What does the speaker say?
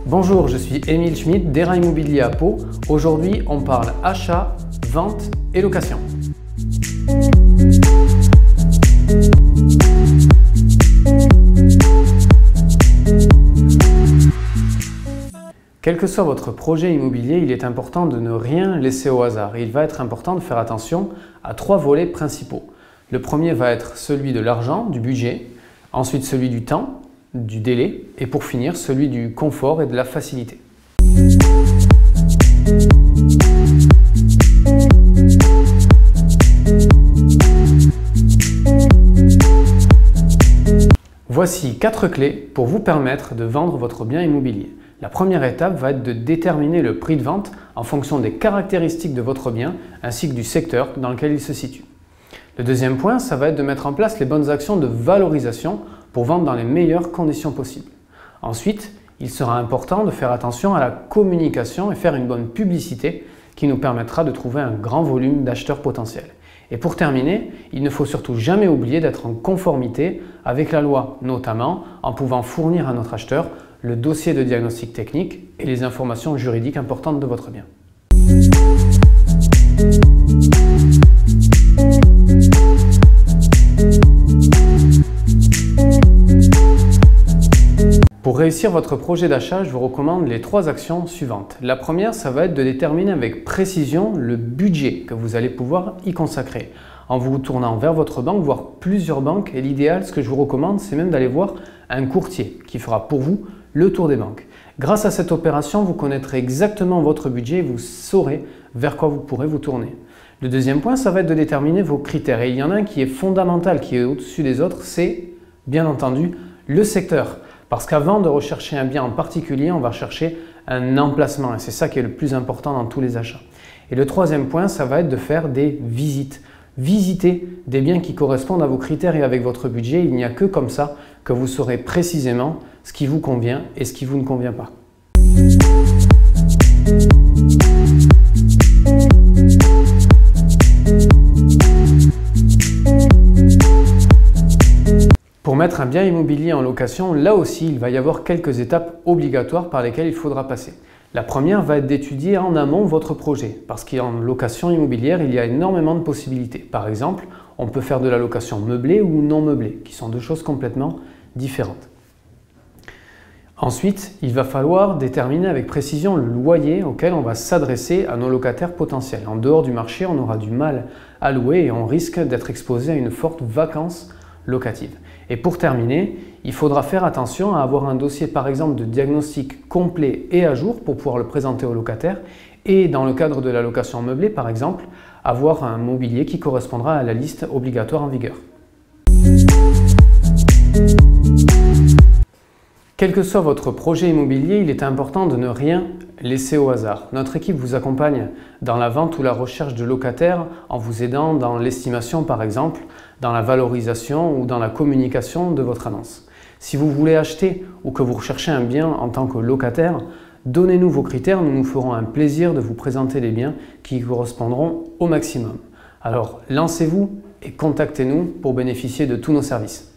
Bonjour, je suis Émile Schmitt d'Era Immobilier à Pau. Aujourd'hui, on parle achat, vente et location. Quel que soit votre projet immobilier, il est important de ne rien laisser au hasard. Il va être important de faire attention à 3 volets principaux. Le premier va être celui de l'argent, du budget, ensuite celui du temps, du délai et pour finir celui du confort et de la facilité. Voici 4 clés pour vous permettre de vendre votre bien immobilier. La première étape va être de déterminer le prix de vente en fonction des caractéristiques de votre bien ainsi que du secteur dans lequel il se situe. Le deuxième point, ça va être de mettre en place les bonnes actions de valorisation pour vendre dans les meilleures conditions possibles. Ensuite, il sera important de faire attention à la communication et faire une bonne publicité qui nous permettra de trouver un grand volume d'acheteurs potentiels. Et pour terminer, il ne faut surtout jamais oublier d'être en conformité avec la loi, notamment en pouvant fournir à notre acheteur le dossier de diagnostic technique et les informations juridiques importantes de votre bien. Pour réussir votre projet d'achat, je vous recommande les 3 actions suivantes. La première, ça va être de déterminer avec précision le budget que vous allez pouvoir y consacrer en vous tournant vers votre banque, voire plusieurs banques. Et l'idéal, ce que je vous recommande, c'est même d'aller voir un courtier qui fera pour vous le tour des banques. Grâce à cette opération, vous connaîtrez exactement votre budget et vous saurez vers quoi vous pourrez vous tourner. Le deuxième point, ça va être de déterminer vos critères. Et il y en a un qui est fondamental, qui est au-dessus des autres, c'est bien entendu le secteur. Parce qu'avant de rechercher un bien en particulier, on va chercher un emplacement et c'est ça qui est le plus important dans tous les achats. Et le troisième point, ça va être de faire des visites. Visiter des biens qui correspondent à vos critères et avec votre budget. Il n'y a que comme ça que vous saurez précisément ce qui vous convient et ce qui vous ne convient pas. Pour mettre un bien immobilier en location, là aussi, il va y avoir quelques étapes obligatoires par lesquelles il faudra passer. La première va être d'étudier en amont votre projet, parce qu'en location immobilière, il y a énormément de possibilités. Par exemple, on peut faire de la location meublée ou non meublée, qui sont 2 choses complètement différentes. Ensuite, il va falloir déterminer avec précision le loyer auquel on va s'adresser à nos locataires potentiels. En dehors du marché, on aura du mal à louer et on risque d'être exposé à une forte vacance locative. Et pour terminer, il faudra faire attention à avoir un dossier par exemple de diagnostic complet et à jour pour pouvoir le présenter aux locataires et dans le cadre de la location meublée par exemple, avoir un mobilier qui correspondra à la liste obligatoire en vigueur. Quel que soit votre projet immobilier, il est important de ne rien laisser au hasard. Notre équipe vous accompagne dans la vente ou la recherche de locataires en vous aidant dans l'estimation par exemple, dans la valorisation ou dans la communication de votre annonce. Si vous voulez acheter ou que vous recherchez un bien en tant que locataire, donnez-nous vos critères, nous nous ferons un plaisir de vous présenter des biens qui correspondront au maximum. Alors lancez-vous et contactez-nous pour bénéficier de tous nos services.